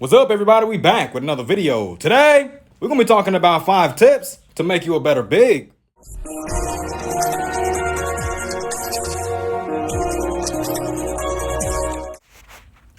What's up, everybody? We back with another video. Today, we're gonna be talking about 5 tips to make you a better big.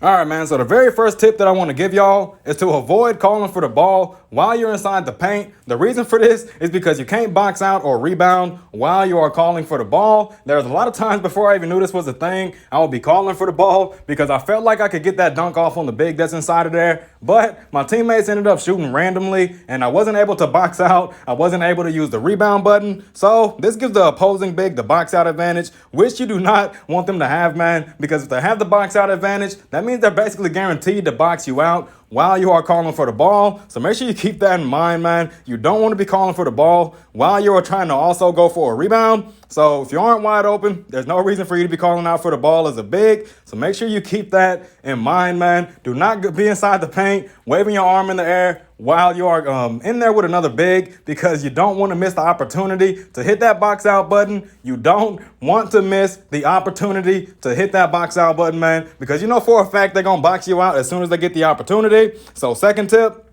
All right, man, so the very first tip that I want to give y'all is to avoid calling for the ball while you're inside the paint. The reason for this is because you can't box out or rebound while you are calling for the ball. There's a lot of times before I even knew this was a thing, I would be calling for the ball because I felt like I could get that dunk off on the big that's inside of there, but my teammates ended up shooting randomly and I wasn't able to box out. I wasn't able to use the rebound button. So this gives the opposing big the box out advantage, which you do not want them to have, man, because if they have the box out advantage, that means they're basically guaranteed to box you out while you are calling for the ball. So make sure you keep that in mind, man. You don't want to be calling for the ball while you're trying to also go for a rebound. So if you aren't wide open, there's no reason for you to be calling out for the ball as a big. So make sure you keep that in mind, man. Do not be inside the paint, waving your arm in the air while you are in there with another big, because you don't want to miss the opportunity to hit that box out button. You don't want to miss the opportunity to hit that box out button, man, because you know for a fact they're going to box you out as soon as they get the opportunity. So second tip,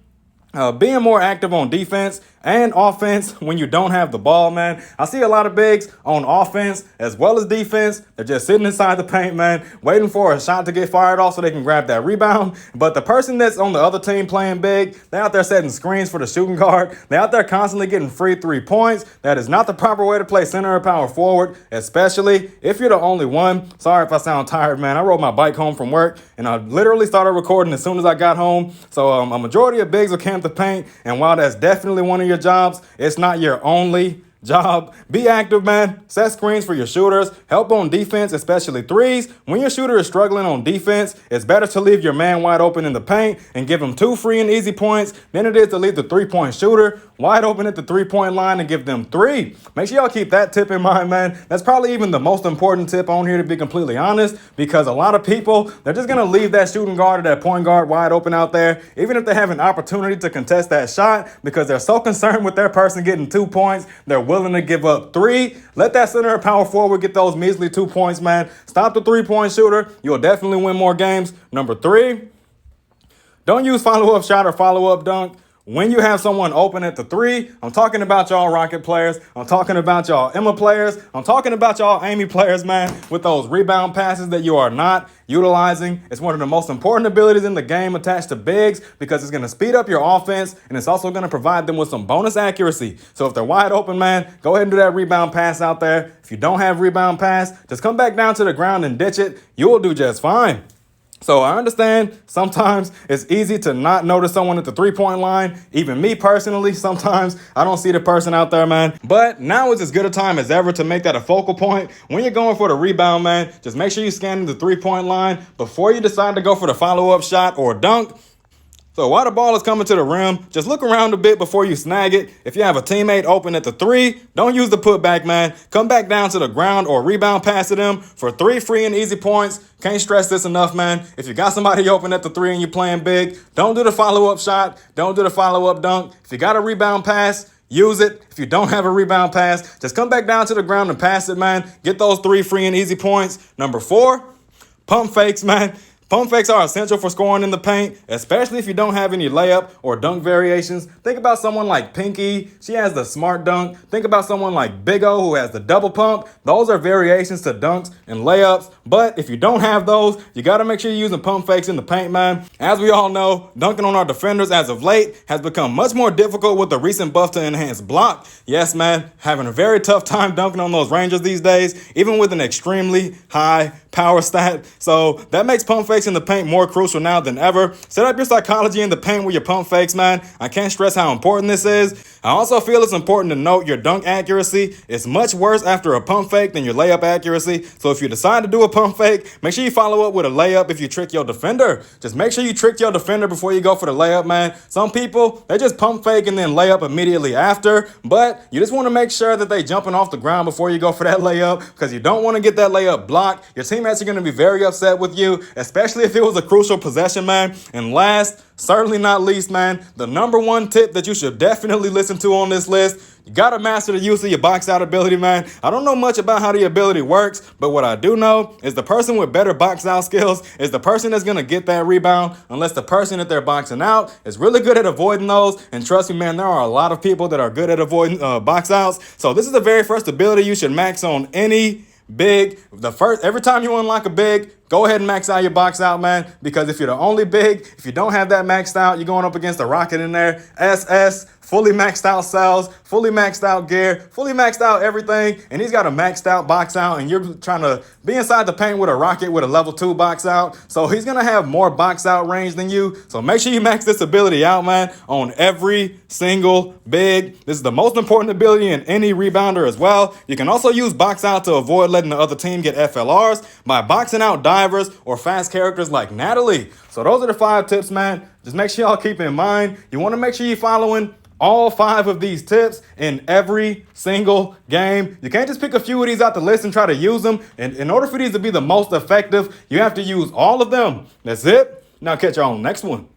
being more active on defense and offense when you don't have the ball, man. I see a lot of bigs on offense as well as defense. They're just sitting inside the paint, man, waiting for a shot to get fired off so they can grab that rebound. But the person that's on the other team playing big, they're out there setting screens for the shooting guard. They're out there constantly getting free 3 points. That is not the proper way to play center or power forward, especially if you're the only one. Sorry if I sound tired, man. I rode my bike home from work and I literally started recording as soon as I got home. So a majority of bigs will camp the paint, and while that's definitely one of your jobs, it's not your only job. Be active, man. Set screens for your shooters. Help on defense, especially threes. When your shooter is struggling on defense, it's better to leave your man wide open in the paint and give him 2 free and easy points than it is to leave the 3-point shooter wide open at the 3-point line and give them 3. Make sure y'all keep that tip in mind, man. That's probably even the most important tip on here, to be completely honest, because a lot of people, they're just going to leave that shooting guard or that point guard wide open out there, even if they have an opportunity to contest that shot, because they're so concerned with their person getting 2 points, they're willing to give up 3. Let that center or power forward get those measly 2 points, man. Stop the 3-point shooter. You'll definitely win more games. Number 3, don't use follow-up shot or follow-up dunk when you have someone open at the 3. I'm talking about y'all Rocket players. I'm talking about y'all Emma players. I'm talking about y'all Amy players, man, with those rebound passes that you are not utilizing. It's one of the most important abilities in the game attached to bigs, because it's going to speed up your offense and it's also going to provide them with some bonus accuracy. So if they're wide open, man, go ahead and do that rebound pass out there. If you don't have rebound pass, just come back down to the ground and ditch it. You will do just fine. So I understand sometimes it's easy to not notice someone at the 3-point line. Even me personally, sometimes I don't see the person out there, man. But now is as good a time as ever to make that a focal point. When you're going for the rebound, man, just make sure you scan the 3-point line before you decide to go for the follow-up shot or dunk. So while the ball is coming to the rim, just look around a bit before you snag it. If you have a teammate open at the 3, don't use the putback, man. Come back down to the ground or rebound pass to them for 3 free and easy points. Can't stress this enough, man. If you got somebody open at the 3 and you're playing big, don't do the follow-up shot. Don't do the follow-up dunk. If you got a rebound pass, use it. If you don't have a rebound pass, just come back down to the ground and pass it, man. Get those 3 free and easy points. Number 4, pump fakes, man. Pump fakes are essential for scoring in the paint, especially if you don't have any layup or dunk variations. Think about someone like Pinky. She has the smart dunk. Think about someone like Big O, who has the double pump. Those are variations to dunks and layups. But if you don't have those, you got to make sure you're using pump fakes in the paint, man. As we all know, dunking on our defenders as of late has become much more difficult with the recent buff to enhance block. Yes, man, having a very tough time dunking on those Rangers these days, even with an extremely high power stat. So that makes pump fakes in the paint more crucial now than ever. Set up your psychology in the paint with your pump fakes, man. I can't stress how important this is. I also feel it's important to note your dunk accuracy is much worse after a pump fake than your layup accuracy. So if you decide to do a pump fake, make sure you follow up with a layup if you trick your defender. Just make sure you trick your defender before you go for the layup, man. Some people, they just pump fake and then layup immediately after, but you just want to make sure that they jumping off the ground before you go for that layup, because you don't want to get that layup blocked. Your teammates are going to be very upset with you, especially especially if it was a crucial possession, man. And last, certainly not least, man, the number one tip that you should definitely listen to on this list, you gotta master the use of your box out ability, man. I don't know much about how the ability works, but what I do know is the person with better box out skills is the person that's gonna get that rebound, unless the person that they're boxing out is really good at avoiding those. And trust me, man, there are a lot of people that are good at avoiding box outs. So this is the very first ability you should max on any big. Every time you unlock a big, go ahead and max out your box out, man, because if you're the only big, if you don't have that maxed out, you're going up against a rocket in there. SS, fully maxed out cells, fully maxed out gear, fully maxed out everything, and he's got a maxed out box out, and you're trying to be inside the paint with a rocket with a level 2 box out. So he's going to have more box out range than you. So make sure you max this ability out, man, on every single big. This is the most important ability in any rebounder as well. You can also use box out to avoid letting the other team get FLRs by boxing out divers or fast characters like Natalie. So those are the 5 tips, man. Just make sure y'all keep in mind. You want to make sure you're following all 5 of these tips in every single game. You can't just pick a few of these out the list and try to use them. And in order for these to be the most effective, you have to use all of them. That's it. Now catch y'all on the next one.